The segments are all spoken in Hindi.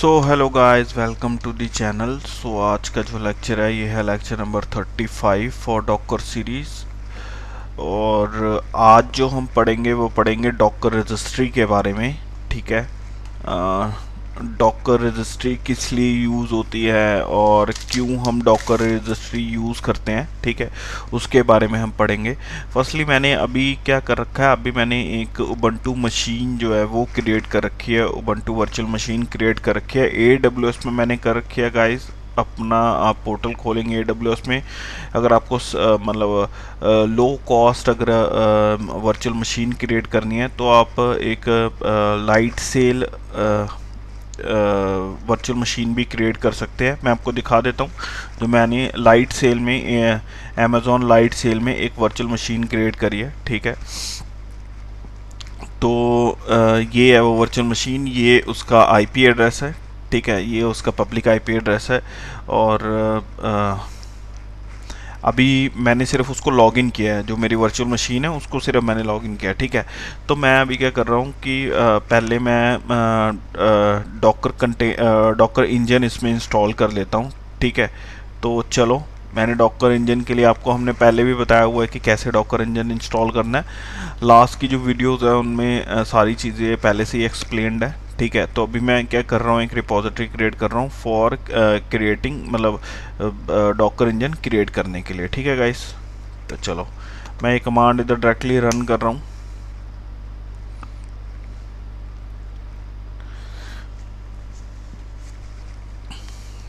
So hello guys, welcome to the channel. So आज का जो लेक्चर है ये है lecture number 35 for Docker series. और आज जो हम पढ़ेंगे वो पढ़ेंगे डॉकर रजिस्ट्री के बारे में। ठीक है, डॉकर रजिस्ट्री किस लिए यूज़ होती है और क्यों हम डॉकर रजिस्ट्री यूज़ करते हैं, ठीक है, उसके बारे में हम पढ़ेंगे। फर्स्टली मैंने अभी क्या कर रखा है, अभी मैंने एक उबंटू मशीन जो है वो क्रिएट कर रखी है, उबंटू वर्चुअल मशीन क्रिएट कर रखी है। AWS में मैंने कर रखी है गाइस। अपना आप पोर्टल खोलेंगे AWS में, अगर आपको मतलब लो कॉस्ट अगर वर्चुअल मशीन क्रिएट करनी है तो आप एक लाइट सेल वर्चुअल मशीन भी क्रिएट कर सकते हैं। मैं आपको दिखा देता हूँ। जो मैंने लाइट सेल में अमेज़ॉन लाइट सेल में एक वर्चुअल मशीन क्रिएट करी है, ठीक है। तो ये है वो वर्चुअल मशीन, ये उसका आईपी एड्रेस है, ठीक है, ये उसका पब्लिक आईपी एड्रेस है। और अभी मैंने सिर्फ उसको लॉगिन किया है, जो मेरी वर्चुअल मशीन है उसको सिर्फ मैंने लॉगिन किया है, ठीक है। तो मैं अभी क्या कर रहा हूँ कि पहले मैं डॉकर इंजन इसमें इंस्टॉल कर लेता हूँ, ठीक है। तो चलो, मैंने डॉकर इंजन के लिए आपको हमने पहले भी बताया हुआ है कि कैसे डॉकर इंजन इंस्टॉल करना है। लास्ट की जो वीडियोज़ है उनमें सारी चीज़ें पहले से ही एक्सप्लेन्ड है, ठीक है। तो अभी मैं क्या कर रहा हूँ, एक रिपोजिटरी क्रिएट कर रहा हूँ फॉर क्रिएटिंग, मतलब डॉकर इंजन क्रिएट करने के लिए, ठीक है गाइस। तो चलो, मैं ये कमांड इधर डायरेक्टली रन कर रहा हूँ।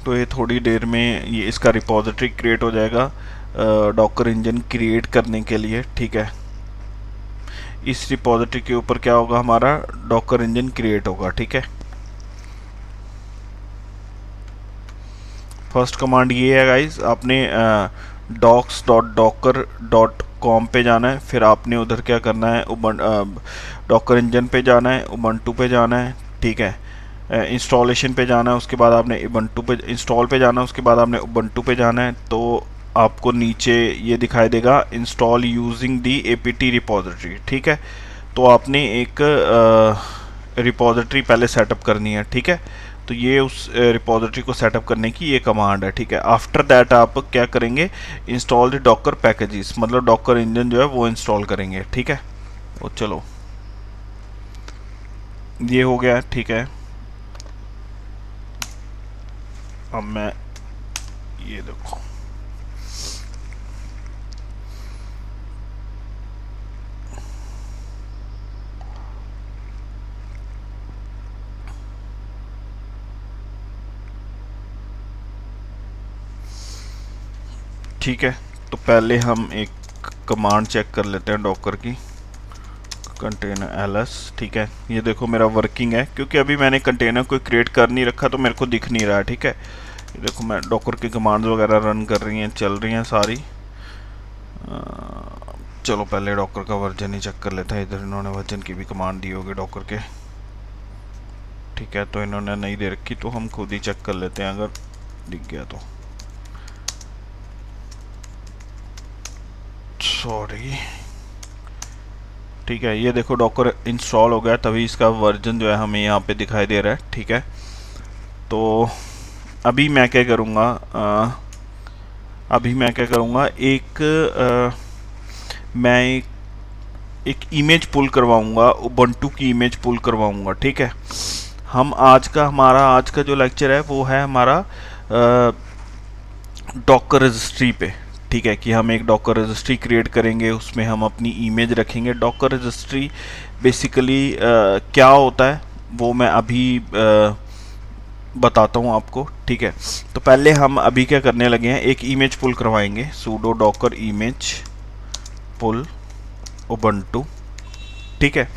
तो ये थोड़ी देर में ये इसका रिपोजिटरी क्रिएट हो जाएगा डॉकर इंजन क्रिएट करने के लिए, ठीक है। इस रिपोजिटरी के ऊपर क्या होगा, हमारा डॉकर इंजन क्रिएट होगा, ठीक है। फर्स्ट कमांड ये है गाइस, आपने docs.docker.com पे जाना है, फिर आपने उधर क्या करना है, डॉकर इंजन पे जाना है, उबंटू पे जाना है, ठीक है। इंस्टॉलेशन पे जाना है, उसके बाद आपने उबंटू पे इंस्टॉल पे जाना है, उसके बाद आपने उबंटू पे जाना है। तो आपको नीचे ये दिखाई देगा install using the APT repository, ठीक है। तो आपने एक रिपोजिटरी पहले सेटअप करनी है, ठीक है। तो ये उस रिपोजिटरी को सेटअप करने की ये कमांड है, ठीक है। आफ्टर दैट आप क्या करेंगे, इंस्टॉल द डॉकर पैकेजेस, मतलब डॉकर इंजन जो है वो इंस्टॉल करेंगे, ठीक है। तो चलो, ये हो गया, ठीक है। अब मैं ये देखो, ठीक है। तो पहले हम एक कमांड चेक कर लेते हैं डॉकर की, कंटेनर ls, ठीक है। ये देखो मेरा वर्किंग है, क्योंकि अभी मैंने कंटेनर कोई क्रिएट कर नहीं रखा तो मेरे को दिख नहीं रहा है, ठीक है। ये देखो मैं डॉकर की कमांड्स वगैरह रन कर रही हैं, चल रही हैं सारी। चलो पहले डॉकर का वर्जन ही चेक कर लेते हैं। इधर इन्होंने वर्जन की भी कमांड दी होगी डॉकर के, ठीक है। तो इन्होंने नहीं दे रखी, तो हम खुद ही चेक कर लेते हैं अगर दिख गया तो। सॉरी, ठीक है। ये देखो डॉकर इंस्टॉल हो गया, तभी इसका वर्जन जो है हमें यहाँ पे दिखाई दे रहा है, ठीक है। तो अभी मैं क्या करूँगा, मैं एक इमेज पुल करवाऊँगा, उबंटू की इमेज पुल करवाऊँगा, ठीक है। हमारा आज का जो लेक्चर है वो है हमारा डॉकर रजिस्ट्री पे, ठीक है। कि हम एक डॉकर रजिस्ट्री क्रिएट करेंगे, उसमें हम अपनी इमेज रखेंगे। डॉकर रजिस्ट्री बेसिकली क्या होता है वो मैं अभी बताता हूँ आपको, ठीक है। तो पहले हम अभी क्या करने लगे हैं, एक इमेज पुल करवाएंगे, sudo docker image पुल उबंटू, ठीक है।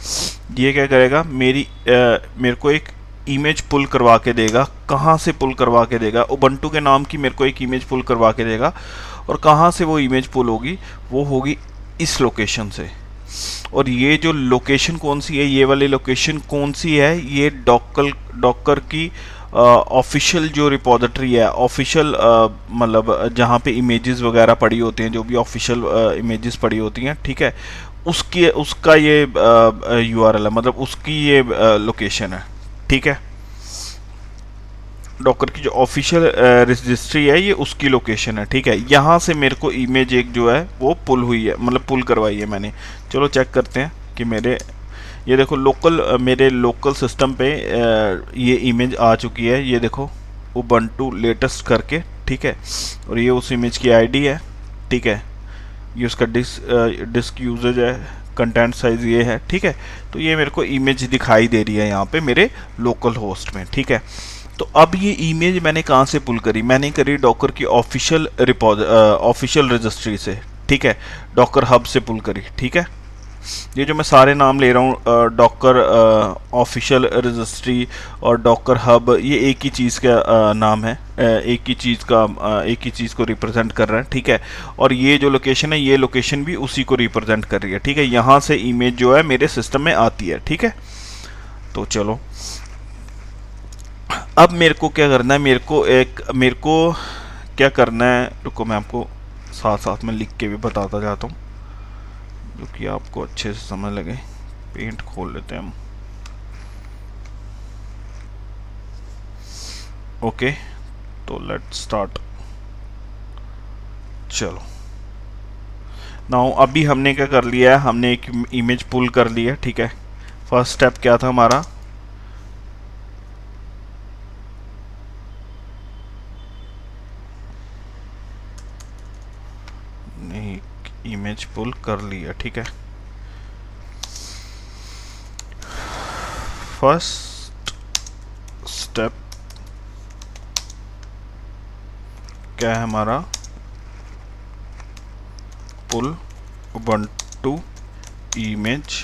ये क्या करेगा, मेरे को एक इमेज पुल करवा के देगा। कहाँ से पुल करवा के देगा, उबंटू के नाम की मेरे को एक इमेज पुल करवा के देगा। और कहाँ से वो इमेज पुल होगी, वो होगी इस लोकेशन से। और ये जो लोकेशन कौन सी है, ये वाली लोकेशन कौन सी है, ये डॉकर की ऑफिशियल जो रिपोजिटरी है, ऑफिशियल मतलब जहाँ पे इमेजेस वगैरह पड़ी होती हैं, जो भी ऑफिशियल इमेजेस पड़ी होती हैं, ठीक है, उसका ये URL है, मतलब उसकी ये लोकेशन है, ठीक है। डॉकर की जो ऑफिशियल रजिस्ट्री है ये उसकी लोकेशन है, ठीक है। यहाँ से मेरे को इमेज एक जो है वो पुल हुई है, मतलब पुल करवाई है मैंने। चलो चेक करते हैं कि मेरे ये देखो मेरे लोकल सिस्टम पे ये इमेज आ चुकी है। ये देखो उबंटू लेटेस्ट करके, ठीक है। और ये उस इमेज की आईडी है, ठीक है। ये उसका डिस्क यूजेज है, कंटेंट साइज ये है, ठीक है। तो ये मेरे को इमेज दिखाई दे रही है यहाँ पे मेरे लोकल होस्ट में, ठीक है। तो अब ये इमेज मैंने कहाँ से पुल करी? मैंने करी डॉकर की ऑफिशियल रजिस्ट्री से, ठीक है। डॉकर हब से पुल करी, ठीक है। ये जो मैं सारे नाम ले रहा हूँ, डॉकर ऑफिशियल रजिस्ट्री और डॉकर हब, ये एक ही चीज़ का नाम है, एक ही चीज़ को रिप्रेजेंट कर रहा है, ठीक है। और ये जो लोकेशन है, ये लोकेशन भी उसी को रिप्रेजेंट कर रही है, ठीक है। यहाँ से इमेज जो है मेरे सिस्टम में आती है, ठीक है। तो चलो अब मेरे को क्या करना है, मेरे को क्या करना है, रुको मैं आपको साथ साथ में लिख के भी बताता जाता हूँ जो कि आपको अच्छे से समझ लगे। पेंट खोल लेते हैं हम। ओके, तो लेट्स स्टार्ट। चलो नाउ अभी हमने क्या कर लिया है, हमने एक इमेज पुल कर ली है, ठीक है। फर्स्ट स्टेप क्या था हमारा, इमेज पुल कर लिया, ठीक है। फर्स्ट स्टेप क्या है हमारा, पुल उबंटू इमेज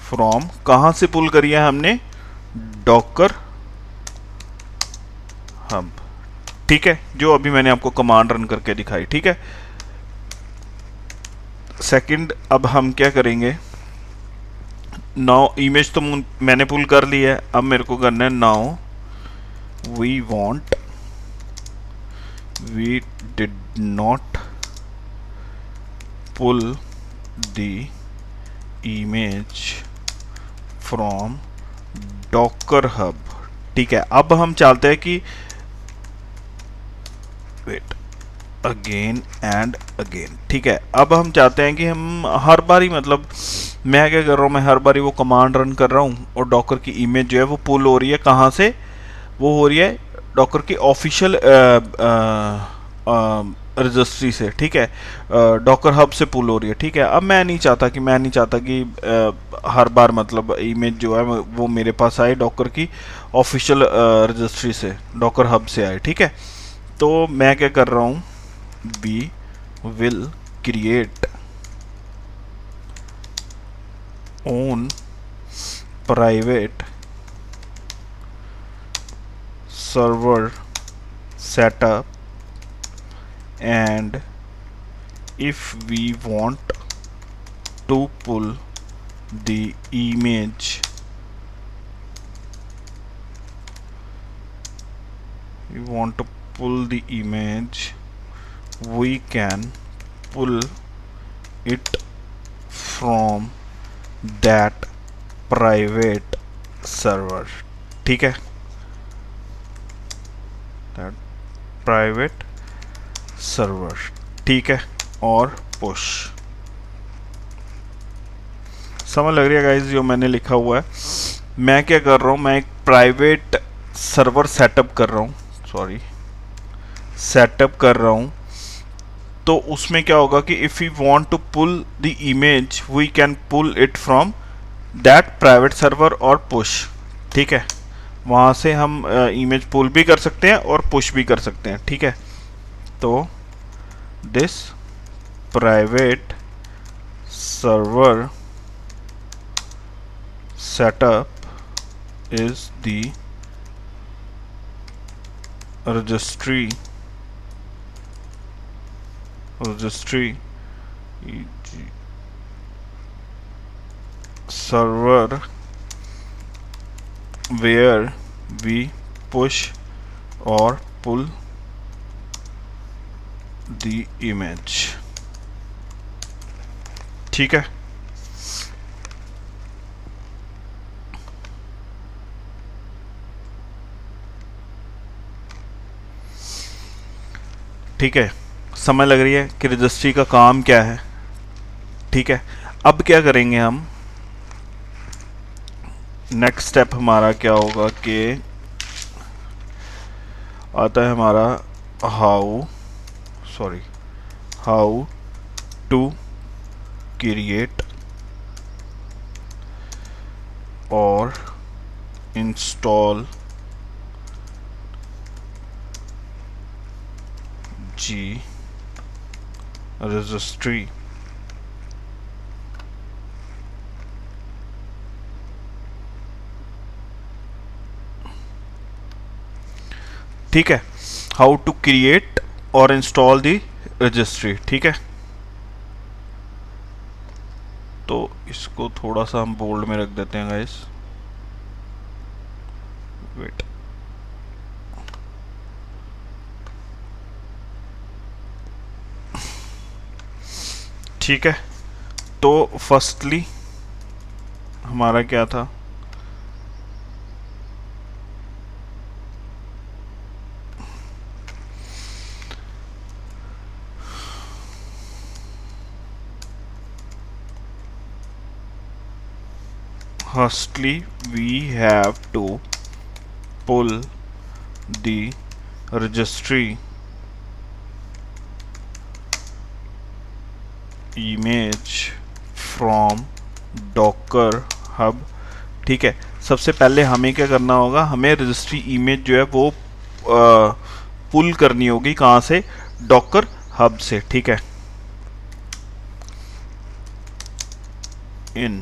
फ्रॉम, कहाँ से पुल करी है हमने, डॉकर हब, ठीक है। जो अभी मैंने आपको कमांड रन करके दिखाई, ठीक है। सेकंड, अब हम क्या करेंगे, नाउ इमेज तो मैंने पुल कर ली है, अब मेरे को करना है now we did not pull the image from Docker hub, ठीक है। अब हम चाहते हैं कि वेट अगेन एंड अगेन, ठीक है। अब हम चाहते हैं कि हम हर बारी, मतलब मैं क्या कर रहा हूँ, मैं हर बारी वो कमांड रन कर रहा हूँ और डॉकर की इमेज जो है वो पुल हो रही है, कहाँ से वो हो रही है, डॉकर की ऑफिशियल रजिस्ट्री से, ठीक है। डॉकर हब से पुल हो रही है, ठीक है। अब मैं नहीं चाहता कि हर बार मतलब इमेज जो है वो मेरे पास आए डॉकर की ऑफिशियल रजिस्ट्री से, डॉकर हब से आए, ठीक है। तो मैं क्या कर रहा हूँ, we will create own private server setup, and if we want to pull the image, we can pull it from that private server, ठीक है। that private server, ठीक है। और पुश, समझ लग रही है गाइस जो मैंने लिखा हुआ है। मैं क्या कर रहा हूँ, मैं एक प्राइवेट सर्वर सेटअप कर रहा हूँ, तो उसमें क्या होगा कि if you want to pull the image we can pull it from that private server और पुश, ठीक है। वहाँ से हम इमेज पुल भी कर सकते हैं और पुश भी कर सकते हैं, ठीक है। तो this private server setup is the registry server where we push or pull the image, ठीक है। ठीक है, समझ लग रही है कि रजिस्ट्री का काम क्या है। ठीक है, अब क्या करेंगे हम, नेक्स्ट स्टेप हमारा क्या होगा कि आता है हमारा हाउ टू क्रिएट और इंस्टॉल जी रजिस्ट्री। ठीक है, हाउ टू क्रिएट और इंस्टॉल दी रजिस्ट्री। ठीक है, तो इसको थोड़ा सा हम बोल्ड में रख देते हैं गाइस, वेट। ठीक है, तो फर्स्टली हमारा क्या था, firstly we have to pull the registry image from docker hub। ठीक है, सबसे पहले हमें क्या करना होगा, हमें रजिस्ट्री इमेज जो है वो पुल करनी होगी, कहाँ से, डॉकर हब से। ठीक है, in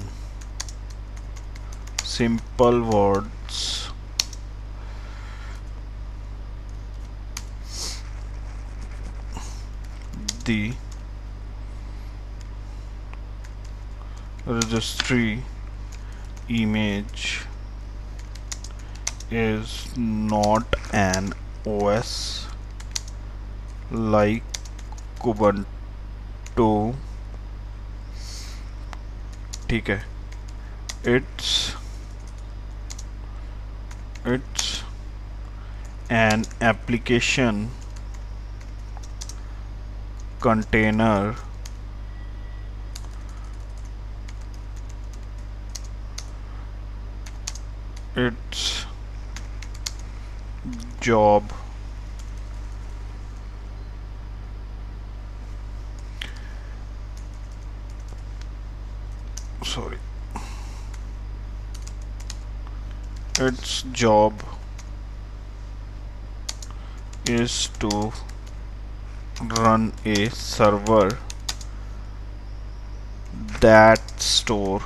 simple words the registry image is not an OS like Ubuntu। ठीक है, it's an application container its job its job is to run a server that store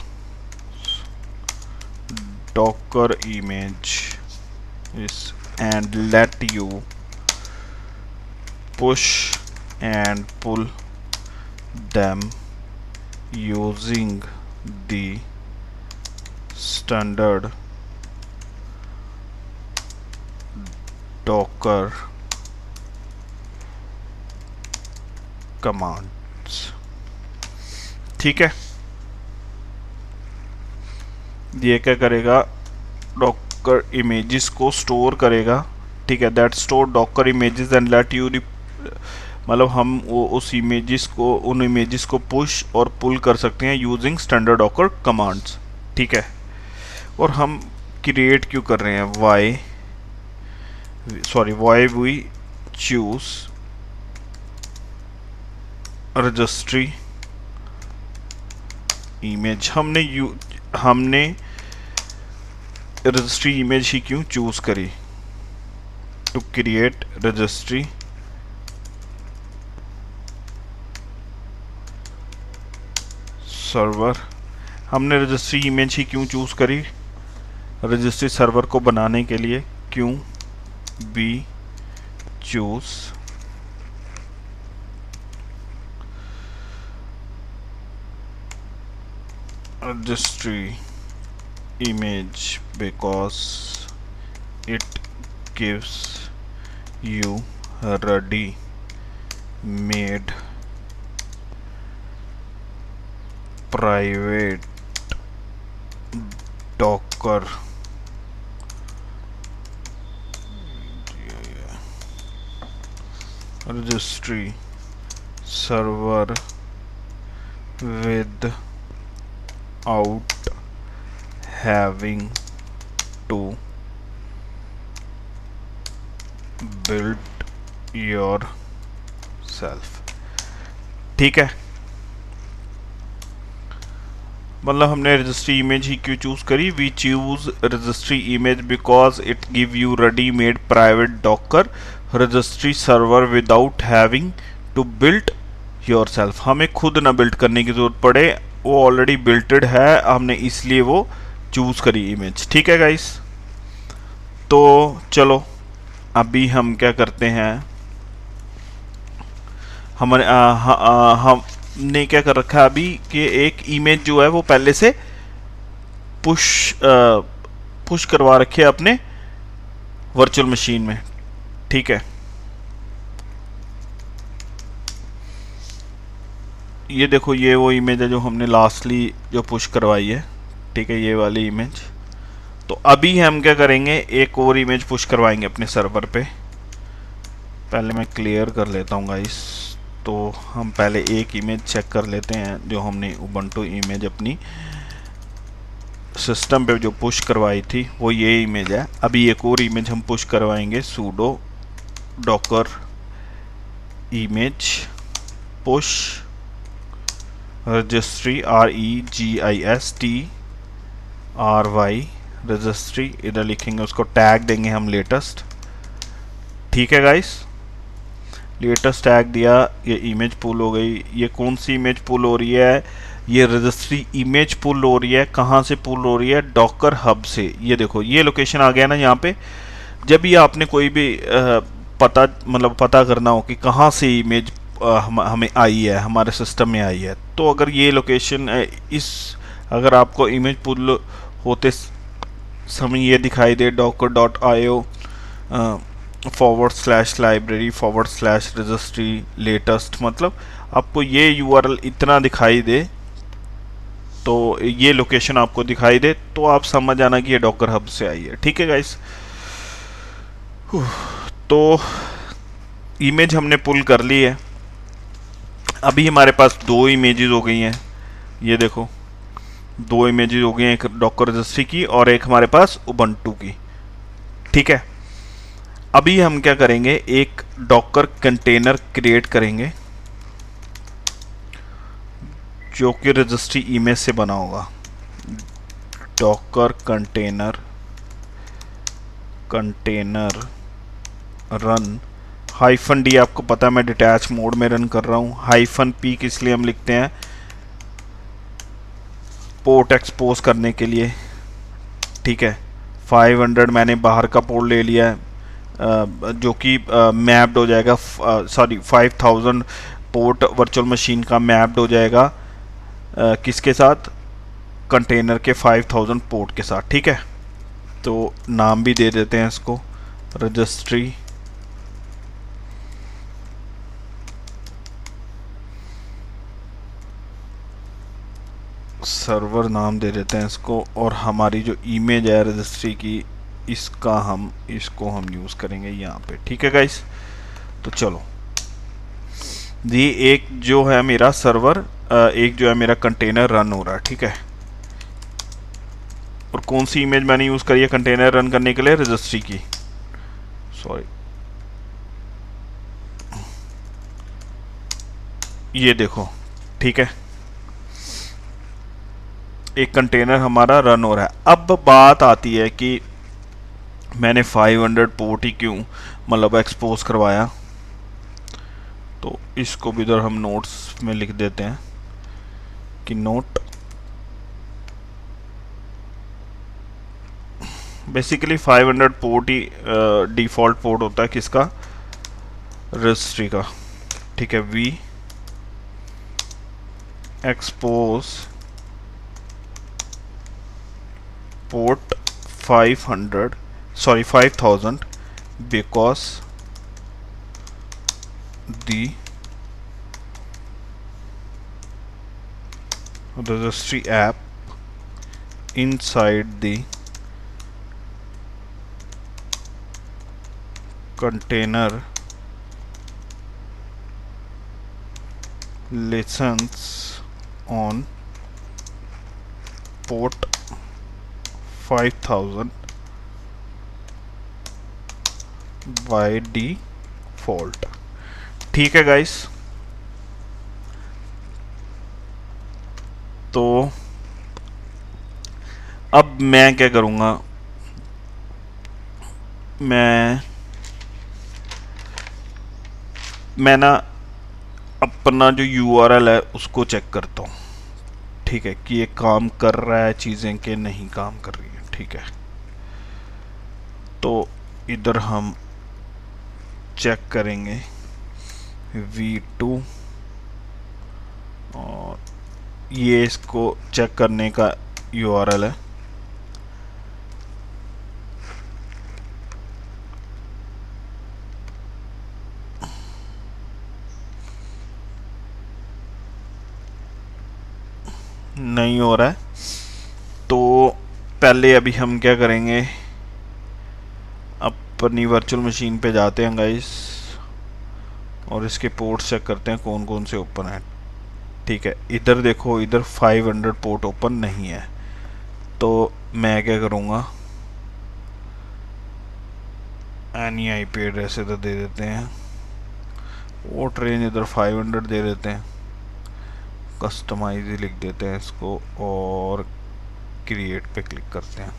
docker images and let you push and pull them using the standard docker commands। ठीक है, ये क्या करेगा, डॉकर इमेजेस को स्टोर करेगा। ठीक है, that store Docker images and let you, मतलब हम वो उस इमेजेस को, उन इमेजेस को पुश और पुल कर सकते हैं यूजिंग स्टैंडर्ड डॉकर कमांड्स। ठीक है, और हम क्रिएट क्यों कर रहे हैं, why we choose registry image, हमने रजिस्ट्री इमेज ही क्यों चूज करी, टू क्रिएट रजिस्ट्री सर्वर। हमने रजिस्ट्री इमेज ही क्यों चूज करी, रजिस्ट्री सर्वर को बनाने के लिए, क्यों, we choose registry image because it gives you a ready made private docker registry server without having to build yourself। ठीक है, मतलब हमने रजिस्ट्री इमेज ही क्यों चूज करी? We choose registry image because it give you ready made private Docker registry server without having to build yourself. हमें खुद ना बिल्ड करने की जरूरत पड़े, वो ऑलरेडी बिल्टेड है, हमने इसलिए वो चूज करी इमेज। ठीक है गाइस, तो चलो अभी हम क्या करते हैं, हमारे हमने क्या कर रखा है अभी कि एक इमेज जो है वो पहले से पुश करवा रखे है अपने वर्चुअल मशीन में। ठीक है, ये देखो ये वो इमेज है जो हमने लास्टली जो पुश करवाई है। ठीक है, ये वाली इमेज। तो अभी हम क्या करेंगे, एक और इमेज पुश करवाएंगे अपने सर्वर पे। पहले मैं क्लियर कर लेता हूँ गाइस। तो हम पहले एक इमेज चेक कर लेते हैं जो हमने उबंटू इमेज अपनी सिस्टम पे जो पुश करवाई थी, वो ये इमेज है। अभी एक और इमेज हम पुश करवाएंगे, pseudo Docker image push registry REGISTRY registry, इधर लिखेंगे, उसको टैग देंगे हम लेटेस्ट। ठीक है गाइस, लेटेस्ट टैग दिया, ये इमेज पुल हो गई। ये कौन सी इमेज पुल हो रही है? ये रजिस्ट्री इमेज पुल हो रही है। कहाँ से पुल हो रही है? डॉकर हब से। ये देखो ये लोकेशन आ गया ना यहाँ पे। जब भी आपने कोई भी पता करना हो कि कहाँ से इमेज हमें आई है, हमारे सिस्टम में आई है, तो अगर ये लोकेशन अगर आपको इमेज पुल होते समय ये दिखाई दे docker.io /library/registry latest, मतलब आपको ये URL इतना दिखाई दे, तो ये लोकेशन आपको दिखाई दे, तो आप समझ जाना कि ये डॉकर हब से आई है। ठीक है गाइस, तो इमेज हमने पुल कर ली है। अभी हमारे पास दो इमेजेस हो गई हैं। ये देखो दो इमेजेस हो गई हैं, एक डॉकर रजिस्ट्री की और एक हमारे पास उबंटू की। ठीक है, अभी हम क्या करेंगे, एक डॉकर कंटेनर क्रिएट करेंगे जो कि रजिस्ट्री इमेज से बना होगा। डॉकर कंटेनर रन -d, आपको पता है मैं डिटैच मोड में रन कर रहा हूँ। -p किस लिए हम लिखते हैं? पोर्ट एक्सपोज करने के लिए। ठीक है, 500 मैंने बाहर का पोर्ट ले लिया है, जो कि मैप्ड हो जाएगा, सॉरी 5000 पोर्ट वर्चुअल मशीन का मैप्ड हो जाएगा किसके साथ? कंटेनर के 5000 पोर्ट के साथ। ठीक है, तो नाम भी दे देते हैं इसको, रजिस्ट्री सर्वर नाम दे देते हैं इसको, और हमारी जो इमेज है रजिस्ट्री की, इसको हम यूज़ करेंगे यहाँ पे। ठीक है गाइस, तो चलो ये एक जो है मेरा सर्वर, एक जो है मेरा कंटेनर रन हो रहा है। ठीक है, और कौन सी इमेज मैंने यूज़ करी है कंटेनर रन करने के लिए? रजिस्ट्री की, सॉरी ये देखो। ठीक है, एक कंटेनर हमारा रन हो रहा है। अब बात आती है कि मैंने 500 पोर्ट ही क्यों मतलब एक्सपोज करवाया, तो इसको भी इधर हम नोट्स में लिख देते हैं कि नोट बेसिकली 500 पोर्ट ही डिफ़ॉल्ट पोर्ट होता है किसका? रजिस्ट्री का। ठीक है, we expose port 5000 because the registry app inside the container listens on port 5000 by default. ठीक है गाइस, तो अब मैं क्या करूँगा, मैं ना अपना जो URL है उसको चेक करता हूँ, ठीक है, कि ये काम कर रहा है चीज़ें कि नहीं काम कर रही है। ठीक है, तो इधर हम चेक करेंगे V2 और ये इसको चेक करने का URL है। नहीं हो रहा है, तो पहले अभी हम क्या करेंगे, अपनी वर्चुअल मशीन पे जाते हैं गाइस और इसके पोर्ट चेक करते हैं कौन कौन से ओपन है। ठीक है, इधर देखो, इधर 500 पोर्ट ओपन नहीं है, तो मैं क्या करूँगा, एनी IP एड्रेस इधर दे देते हैं, पोर्ट रेंज इधर 500 दे देते हैं, कस्टमाइज ही लिख देते हैं इसको और क्रिएट पे क्लिक करते हैं।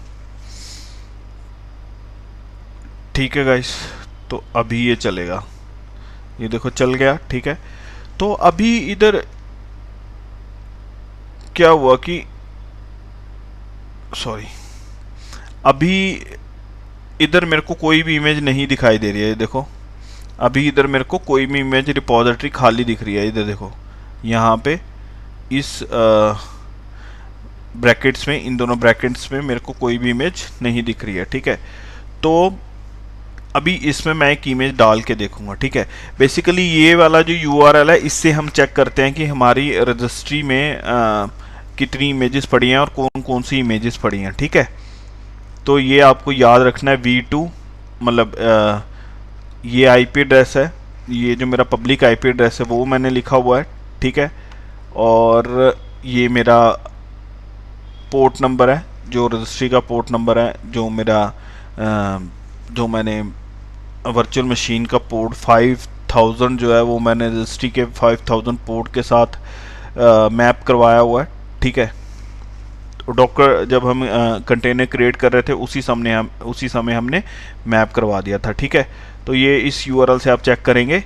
ठीक है गाइस, तो अभी ये चलेगा, ये देखो चल गया। ठीक है, तो अभी इधर क्या हुआ कि सॉरी, अभी इधर मेरे को कोई भी इमेज नहीं दिखाई दे रही है। देखो अभी इधर मेरे को कोई भी इमेज रिपोजिटरी खाली दिख रही है। इधर देखो यहाँ पे इस ब्रैकेट्स में, इन दोनों ब्रैकेट्स में मेरे को कोई भी इमेज नहीं दिख रही है। ठीक है, तो अभी इसमें मैं एक इमेज डाल के देखूंगा। ठीक है, बेसिकली ये वाला जो URL है इससे हम चेक करते हैं कि हमारी रजिस्ट्री में कितनी इमेजेस पड़ी हैं और कौन कौन सी इमेजेस पड़ी हैं। ठीक है, तो ये आपको याद रखना है। V2 मतलब ये IP एड्रेस है, ये जो मेरा पब्लिक IP एड्रेस है वो मैंने लिखा हुआ है। ठीक है, और ये मेरा पोर्ट नंबर है, जो रजिस्ट्री का पोर्ट नंबर है, जो मेरा जो मैंने वर्चुअल मशीन का पोर्ट 5000 जो है वो मैंने रजिस्ट्री के 5000 पोर्ट के साथ मैप करवाया हुआ है। ठीक है, तो डॉकर जब हम कंटेनर क्रिएट कर रहे थे उसी समय हमने मैप करवा दिया था। ठीक है, तो ये इस URL से आप चेक करेंगे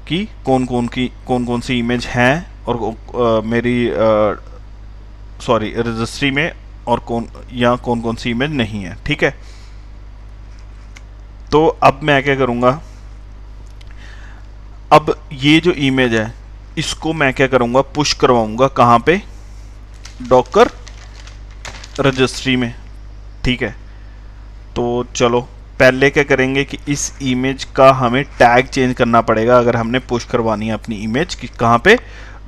कि कौन कौन सी इमेज हैं और मेरी सॉरी रजिस्ट्री में और कौन कौन सी इमेज नहीं है। ठीक है, तो अब मैं क्या करूँगा, अब ये जो इमेज है इसको मैं क्या करूँगा, पुश करवाऊँगा कहाँ पे, डॉकर रजिस्ट्री में। ठीक है, तो चलो पहले क्या करेंगे कि इस इमेज का हमें टैग चेंज करना पड़ेगा अगर हमने पुश करवानी है अपनी इमेज कि कहाँ पे,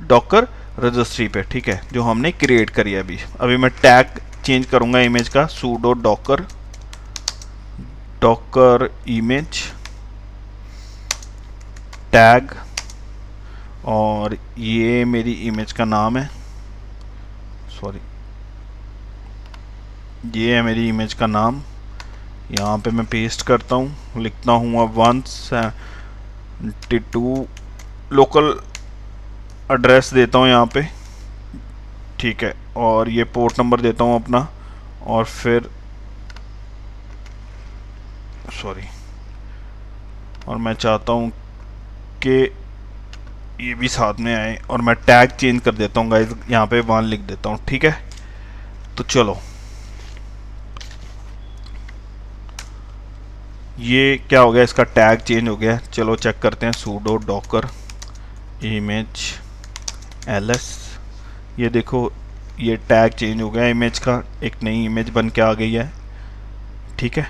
डॉकर रजिस्ट्री पे। ठीक है, जो हमने क्रिएट करी है अभी मैं टैग चेंज करूँगा इमेज का, sudo डॉकर इमेज टैग, और ये मेरी इमेज का नाम है, सॉरी ये है मेरी इमेज का नाम। यहाँ पे मैं पेस्ट करता हूँ, लिखता हूँ अब 172 लोकल एड्रेस देता हूँ यहाँ पे। ठीक है, और ये पोर्ट नंबर देता हूँ अपना, और फिर सॉरी, और मैं चाहता हूँ कि ये भी साथ में आए, और मैं टैग चेंज कर देता हूँ गाइस, यहाँ पे 1 लिख देता हूँ। ठीक है, तो चलो ये क्या हो गया, इसका टैग चेंज हो गया। चलो चेक करते हैं, sudo docker image ls, ये देखो ये टैग चेंज हो गया इमेज का, एक नई इमेज बन के आ गई है। ठीक है,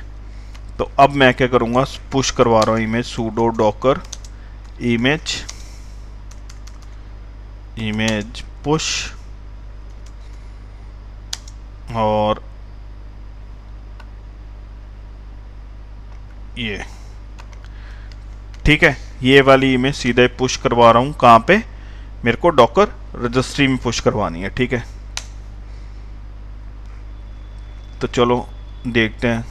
तो अब मैं क्या करूँगा, पुश करवा रहा हूँ image, sudo docker image push, और ये ठीक है, ये वाली इमेज सीधे पुश करवा रहा हूँ कहाँ पे, मेरे को डॉकर रजिस्ट्री में पुश करवानी है, ठीक है। तो चलो देखते हैं,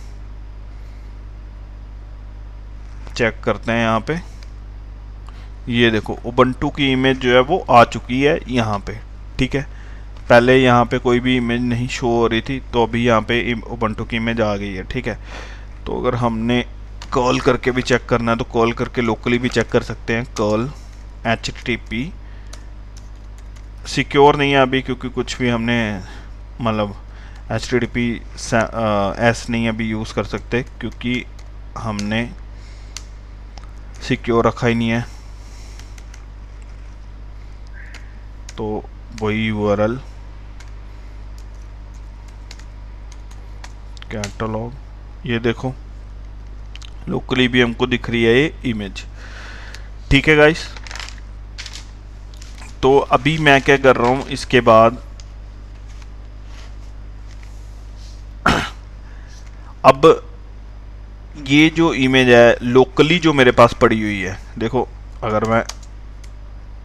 चेक करते हैं यहाँ पे। ये देखो उबंटू की इमेज जो है वो आ चुकी है यहाँ पे, ठीक है। पहले यहाँ पे कोई भी इमेज नहीं शो हो रही थी, तो अभी यहाँ पे उबंटू की इमेज आ गई है, ठीक है। तो अगर हमने कॉल करके भी चेक करना है तो कॉल करके लोकली भी चेक कर सकते हैं। कॉल HTTP सिक्योर नहीं है अभी, क्योंकि कुछ भी हमने मतलब HTTP S नहीं अभी यूज़ कर सकते, क्योंकि हमने सिक्योर रखा ही नहीं है। तो वही URL कैटलॉग, ये देखो लोकली भी हमको दिख रही है ये इमेज, ठीक है गाइस। तो अभी मैं क्या कर रहा हूँ, इसके बाद अब ये जो इमेज है लोकली जो मेरे पास पड़ी हुई है, देखो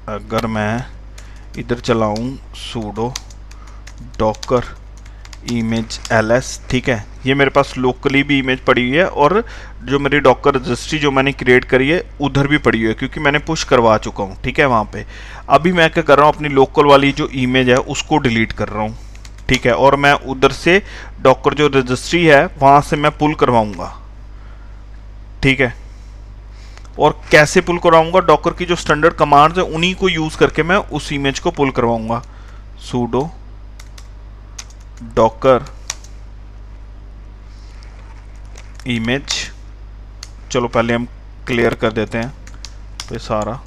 अगर मैं इधर चलाऊं sudo docker इमेज ls, ठीक है। ये मेरे पास लोकली भी इमेज पड़ी हुई है, और जो मेरी डॉकर रजिस्ट्री जो मैंने क्रिएट करी है उधर भी पड़ी हुई है, क्योंकि मैंने पुश करवा चुका हूँ, ठीक है, वहाँ पे। अभी मैं क्या कर रहा हूँ, अपनी लोकल वाली जो इमेज है उसको डिलीट कर रहा हूँ, ठीक है। और मैं उधर से डॉकर जो रजिस्ट्री है वहाँ से मैं पुल करवाऊँगा, ठीक है। और कैसे पुल करवाऊँगा, डॉकर की जो स्टैंडर्ड कमांड्स है उन्हीं को यूज़ करके मैं उस इमेज को पुल करवाऊँगा। sudo docker इमेज, चलो पहले हम क्लियर कर देते हैं तो सारा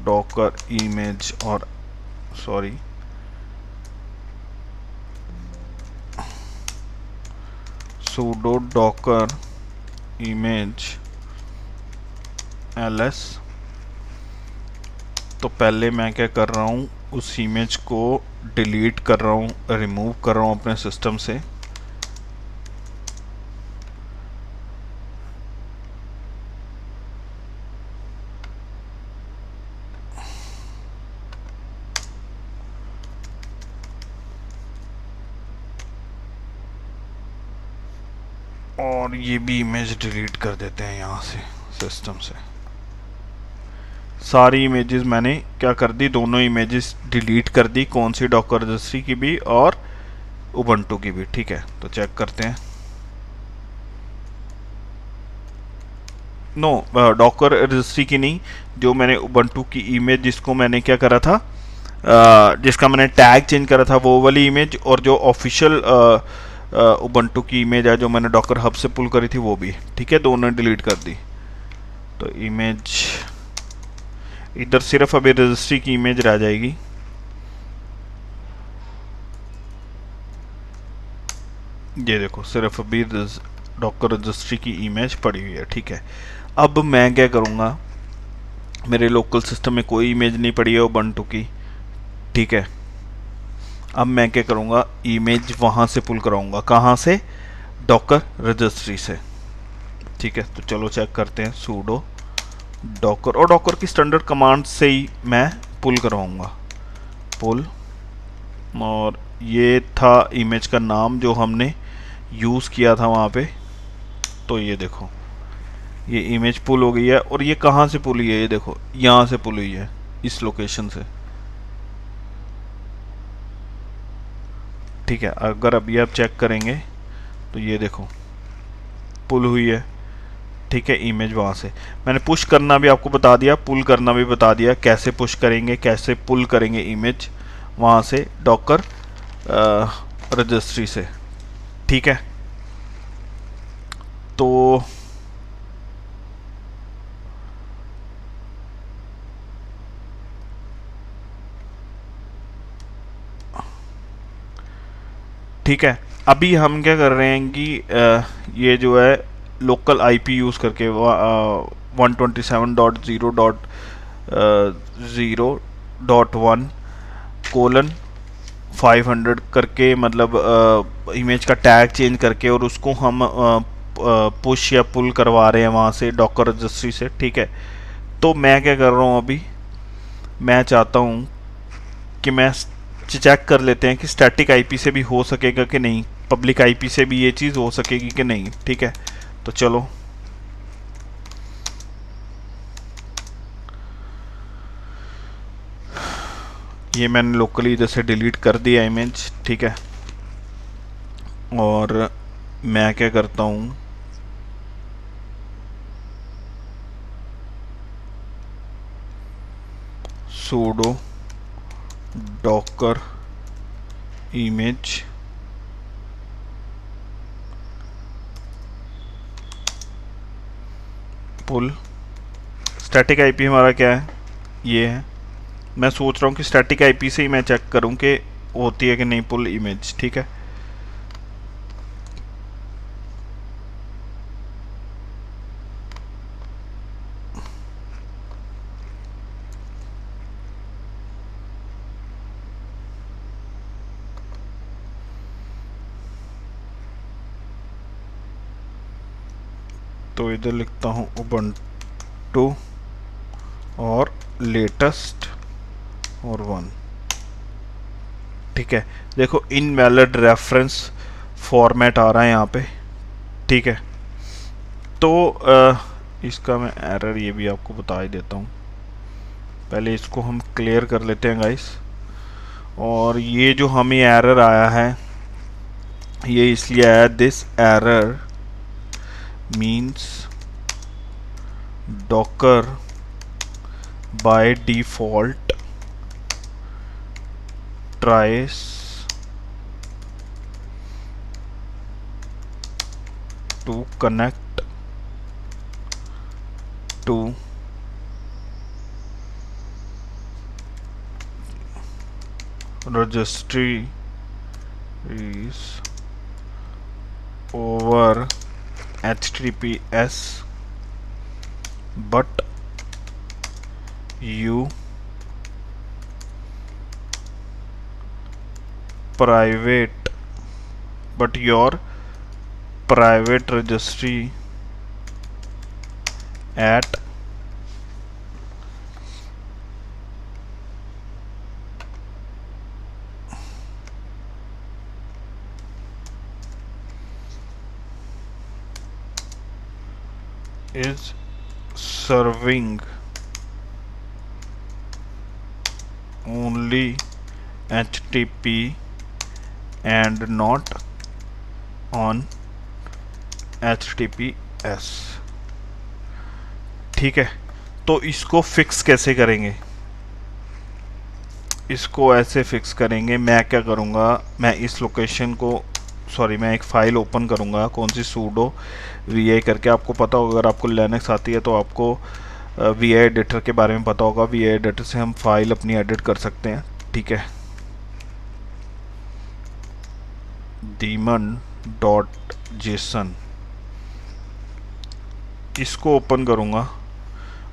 डॉकर इमेज, और sorry sudo docker image ls। तो पहले मैं क्या कर रहा हूँ, उस इमेज को डिलीट कर रहा हूँ, रिमूव कर रहा हूँ अपने सिस्टम से। और ये भी इमेज डिलीट कर देते हैं यहाँ से सिस्टम से। सारी इमेजेस मैंने क्या कर दी, दोनों इमेजेस डिलीट कर दी, कौन सी, डॉकर रजिस्ट्री की भी और उबंटू की भी, ठीक है। तो चेक करते हैं। नो, डॉकर रजिस्ट्री की नहीं, जो मैंने उबंटू की इमेज जिसको मैंने क्या करा था, जिसका मैंने टैग चेंज करा था वो वाली इमेज, और जो ऑफिशियल उबंटू की इमेज है जो मैंने डॉकर हब से पुल करी थी वो भी, ठीक है, दोनों डिलीट कर दी। तो इमेज इधर सिर्फ अभी रजिस्ट्री की इमेज रह जाएगी। ये देखो सिर्फ अभी डॉकर रजिस्ट्री की इमेज पड़ी हुई है, ठीक है। अब मैं क्या करूँगा, मेरे लोकल सिस्टम में कोई इमेज नहीं पड़ी है उबंटू की, ठीक है। अब मैं क्या करूँगा, इमेज वहाँ से पुल कराऊँगा, कहाँ से, डॉकर रजिस्ट्री से, ठीक है। तो चलो चेक करते हैं, sudo डॉकर, और डॉकर की स्टैंडर्ड कमांड से ही मैं पुल करवाऊँगा, पुल। और ये था इमेज का नाम जो हमने यूज़ किया था वहाँ पे। तो ये देखो ये इमेज पुल हो गई है, और ये कहाँ से पुल हुई है, ये देखो यहाँ से पुल हुई है, इस लोकेशन से, ठीक है। अगर अभी आप चेक करेंगे तो ये देखो पुल हुई है, ठीक है, इमेज वहाँ से। मैंने पुश करना भी आपको बता दिया, पुल करना भी बता दिया, कैसे पुश करेंगे कैसे पुल करेंगे इमेज वहाँ से डॉकर रजिस्ट्री से, ठीक है। तो ठीक है, अभी हम क्या कर रहे हैं कि ये जो है लोकल आईपी यूज़ करके 127.0.0.1:500 करके, मतलब इमेज का टैग चेंज करके, और उसको हम पुश या पुल करवा रहे हैं वहाँ से डॉकर रजिस्ट्री से, ठीक है। तो मैं क्या कर रहा हूँ अभी, मैं चाहता हूँ कि मैं चेक कर लेते हैं कि स्टैटिक आईपी से भी हो सकेगा कि नहीं, पब्लिक आईपी से भी ये चीज़ हो सकेगी कि नहीं। ठीक है, तो चलो ये मैंने लोकली इधर से डिलीट कर दिया इमेज। ठीक है, और मैं क्या करता हूँ, sudo docker image पुल। स्टैटिक आईपी हमारा क्या है, ये है। मैं सोच रहा हूँ कि स्टैटिक आईपी से ही मैं चेक करूँ कि होती है कि नहीं पुल इमेज। ठीक है, तो इधर लिखता हूँ उबंटू और लेटेस्ट और 1। ठीक है, देखो इनवैलिड रेफरेंस फॉर्मेट आ रहा है यहाँ पे। ठीक है, तो इसका मैं एरर ये भी आपको बता ही देता हूँ। पहले इसको हम क्लियर कर लेते हैं गाइस। और ये जो हमें एरर आया है, ये इसलिए आया, this error means Docker by default tries to connect to registry is over HTTPS, but you private but your private registry at is serving only HTTP and not on HTTPS। ठीक है, तो इसको फिक्स कैसे करेंगे, इसको ऐसे फिक्स करेंगे। मैं क्या करूँगा, मैं इस लोकेशन को, सॉरी, मैं एक फ़ाइल ओपन करूँगा, कौन सी, सूडो वी करके। आपको पता होगा, अगर आपको लिनक्स आती है तो आपको वी एडिटर के बारे में पता होगा। वी एडिटर से हम फाइल अपनी एडिट कर सकते हैं। ठीक है, daemon.json, इसको ओपन करूँगा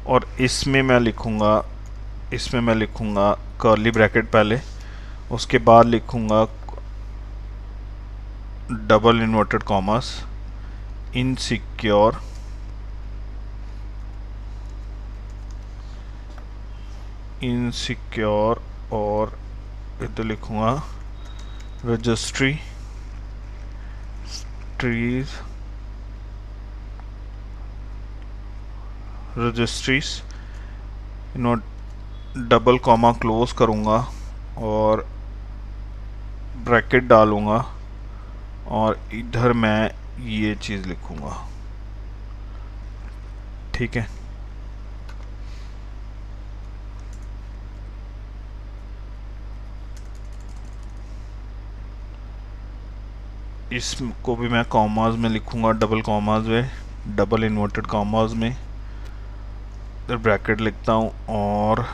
और इसमें मैं लिखूँगा कर्ली ब्रैकेट पहले, उसके बाद लिखूँगा डबल इन्वर्टेड कॉमर्स इनसिक्योर और इधर लिखूँगा रजिस्ट्रीज डबल कॉमा क्लोज करूँगा और ब्रैकेट डालूँगा और इधर मैं ये चीज़ लिखूँगा। ठीक है, इसको भी मैं कॉमाज में लिखूँगा, डबल कॉमाज में, डबल इन्वर्टेड कॉमाज में, इधर ब्रैकेट लिखता हूँ और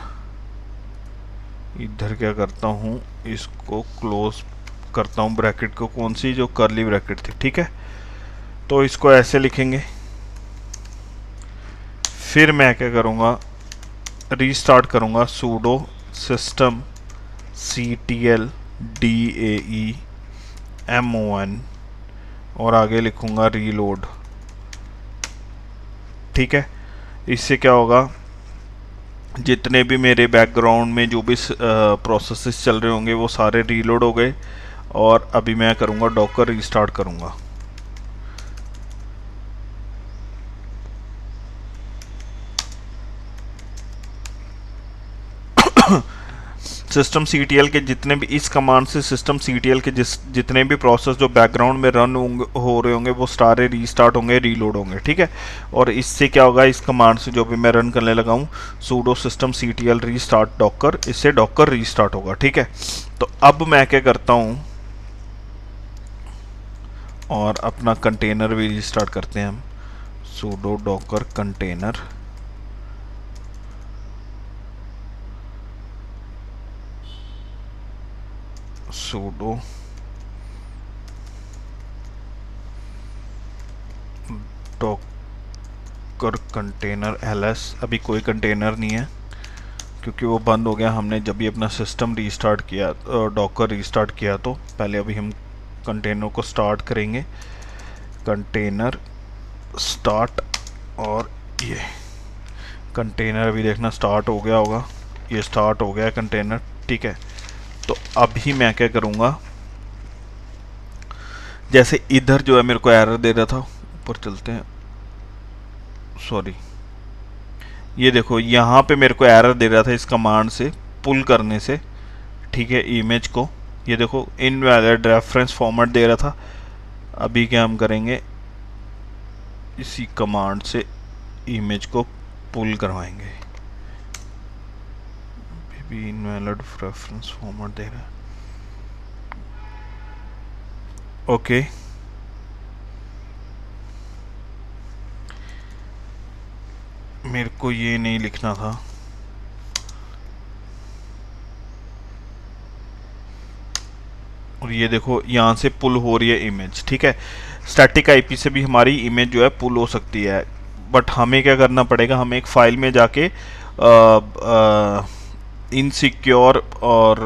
इधर क्या करता हूँ, इसको क्लोज करता हूँ ब्रैकेट को, कौन सी, जो कर्ली ब्रैकेट थी। ठीक है, तो इसको ऐसे लिखेंगे। फिर मैं क्या करूँगा, रीस्टार्ट करूँगा, सूडो सिस्टम ctl-daemon और आगे लिखूँगा रीलोड। ठीक है, इससे क्या होगा, जितने भी मेरे बैकग्राउंड में जो भी प्रोसेसेस चल रहे होंगे वो सारे रीलोड हो गए। और अभी मैं करूँगा डॉकर रीस्टार्ट करूँगा। सिस्टम सीटीएल के जितने भी, इस कमांड से सिस्टम सीटीएल के जितने भी प्रोसेस जो बैकग्राउंड में रन हो रहे होंगे वो सारे रीस्टार्ट होंगे, रीलोड होंगे, ठीक है। और इससे क्या होगा, इस कमांड से जो भी मैं रन करने लगा हूँ sudo system ctl restart Docker, इससे डॉकर रीस्टार्ट होगा, ठीक है। तो अब मैं क्या करता हूँ, और अपना कंटेनर भी रीस्टार्ट करते हैं हम। sudo docker container, sudo docker container ls। अभी कोई कंटेनर नहीं है क्योंकि वो बंद हो गया, हमने जब भी अपना सिस्टम रीस्टार्ट किया, डॉकर रीस्टार्ट किया। तो पहले अभी हम कंटेनर को स्टार्ट करेंगे, कंटेनर स्टार्ट, और ये कंटेनर अभी देखना स्टार्ट हो गया होगा, ये स्टार्ट हो गया कंटेनर, ठीक है। तो अभी मैं क्या करूँगा, जैसे इधर जो है मेरे को एरर दे रहा था, ऊपर चलते हैं, सॉरी, ये देखो यहाँ पे मेरे को एरर दे रहा था इस कमांड से पुल करने से, ठीक है, इमेज को। ये देखो इनवैलिड रेफरेंस फॉर्मेट दे रहा था। अभी क्या हम करेंगे, इसी कमांड से इमेज को पुल करवाएंगे। भी इनवैलिड रेफरेंस फॉर्मेट दे रहा है, ओके। मेरे को ये नहीं लिखना था, और ये देखो यहाँ से पुल हो रही है इमेज, ठीक है। स्टैटिक आईपी से भी हमारी इमेज जो है पुल हो सकती है, बट हमें क्या करना पड़ेगा, हमें एक फाइल में जाके इनसिक्योर और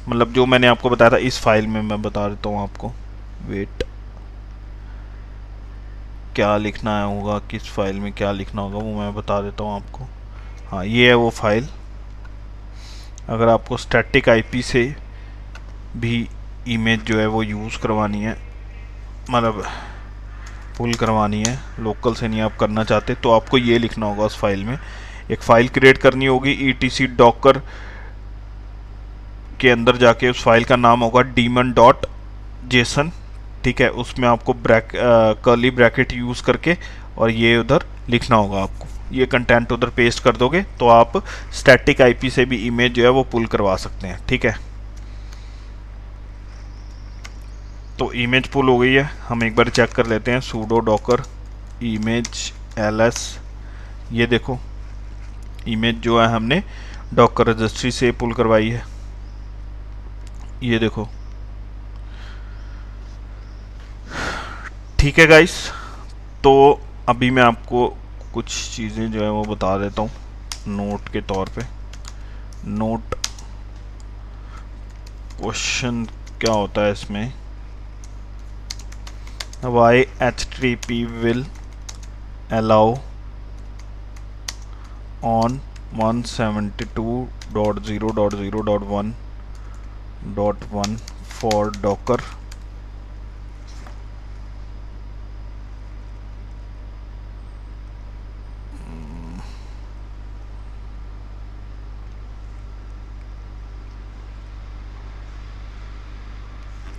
मतलब जो मैंने आपको बताया था इस फाइल में, मैं बता देता हूँ आपको, वेट, क्या लिखना होगा, किस फाइल में क्या लिखना होगा वो मैं बता देता हूँ आपको। हाँ, ये है वो फाइल। अगर आपको स्टैटिक आईपी से भी इमेज जो है वो यूज़ करवानी है, मतलब पुल करवानी है, लोकल से नहीं आप करना चाहते, तो आपको ये लिखना होगा उस फाइल में। एक फ़ाइल क्रिएट करनी होगी etc डॉकर के अंदर जाके, उस फाइल का नाम होगा daemon.json, ठीक है। उसमें आपको कर्ली ब्रैकेट यूज़ करके और ये उधर लिखना होगा आपको। ये कंटेंट उधर पेस्ट कर दोगे तो आप स्टैटिक आईपी से भी इमेज जो है वो पुल करवा सकते हैं, ठीक है। तो इमेज पुल हो गई है, हम एक बार चेक कर लेते हैं, sudo docker image ls। ये देखो इमेज जो है हमने डॉकर रजिस्ट्री से पुल करवाई है, ये देखो, ठीक है गाइस। तो अभी मैं आपको कुछ चीज़ें जो है वो बता देता हूँ नोट के तौर पे। नोट क्वेश्चन क्या होता है इसमें, why HTTP will allow on 172.0.0.1.1 for Docker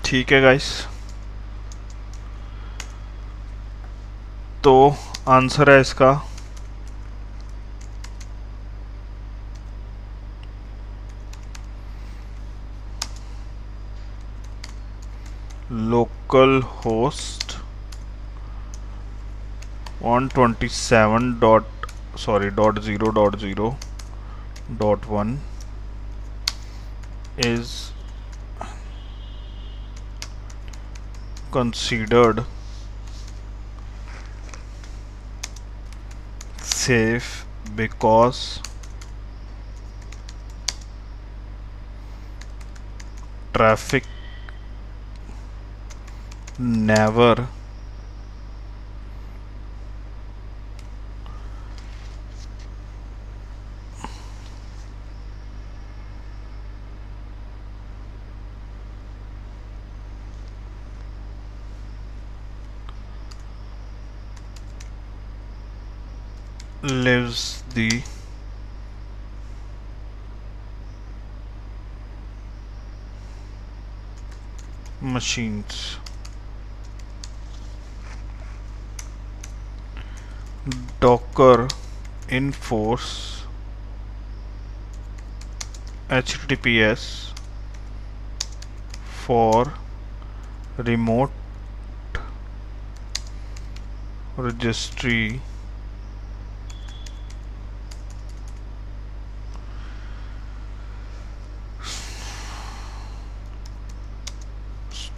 ठीक है गाइस। तो आंसर है इसका local host 127.0.0.1 is considered safe because traffic never lives the machines. Docker enforce HTTPS for remote registry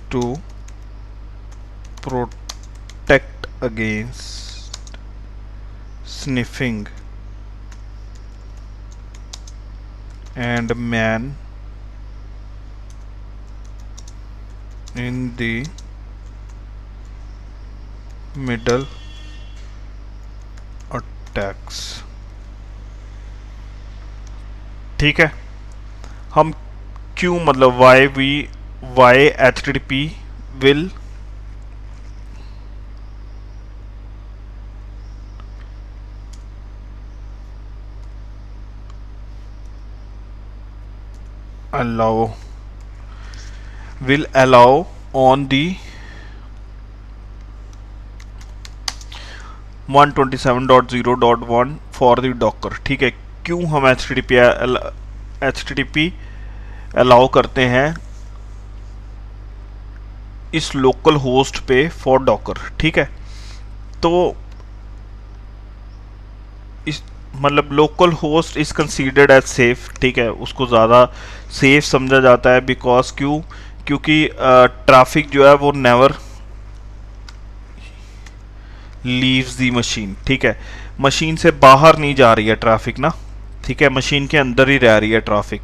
to protect against sniffing and man in the middle attacks. ठीक है, हम क्यों मतलब why HTTP will allow on the 127.0.1 for the docker. ठीक है, क्यों हम HTTP अलाउ करते हैं इस लोकल होस्ट पे फॉर डॉकर. ठीक है, तो इस मतलब local host is considered as safe. ठीक है, उसको ज़्यादा सेफ समझा जाता है बिकॉज क्योंकि ट्रैफिक जो है वो नेवर लीव्स दी मशीन. ठीक है, मशीन से बाहर नहीं जा रही है ट्रैफिक ना. ठीक है, मशीन के अंदर ही रह रही है ट्रैफिक.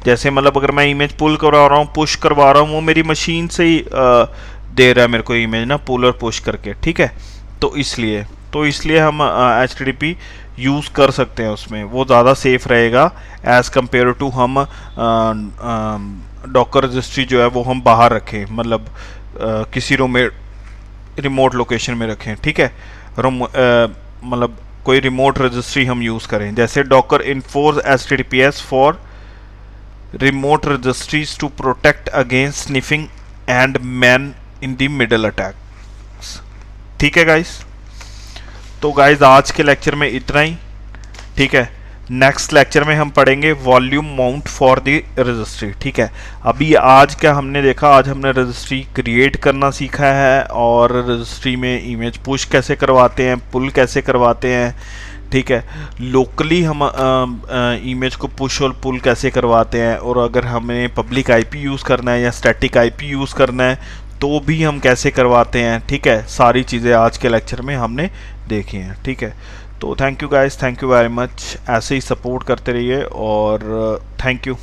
जैसे मतलब अगर मैं इमेज पुल करवा रहा हूँ, पुश करवा रहा हूँ, वो मेरी मशीन से ही दे रहा है मेरे को इमेज ना, पुल और पुश करके. ठीक है, तो इसलिए हम HTTP यूज़ कर सकते हैं उसमें, वो ज़्यादा सेफ रहेगा एज़ कम्पेयर टू हम डॉकर रजिस्ट्री जो है वो हम बाहर रखें, मतलब किसी रूम में रिमोट लोकेशन में रखें. ठीक है, मतलब कोई रिमोट रजिस्ट्री हम यूज़ करें. जैसे Docker enforce HTTPS for remote registries to protect against sniffing and man in the middle attacks. ठीक है गाइस, तो गाइस आज के लेक्चर में इतना ही. ठीक है, नेक्स्ट लेक्चर में हम पढ़ेंगे volume mount for the registry. ठीक है, अभी आज क्या हमने देखा, आज हमने रजिस्ट्री क्रिएट करना सीखा है और रजिस्ट्री में इमेज पुश कैसे करवाते हैं, पुल कैसे करवाते हैं. ठीक है, लोकली हम इमेज को पुश और पुल कैसे करवाते हैं, और अगर हमें पब्लिक IP यूज़ करना है या स्टैटिक IP यूज़ करना है तो भी हम कैसे करवाते हैं. ठीक है, सारी चीज़ें आज के लेक्चर में हमने देखी हैं. ठीक है, तो thank you guys, thank you very much. ऐसे ही सपोर्ट करते रहिए और थैंक यू.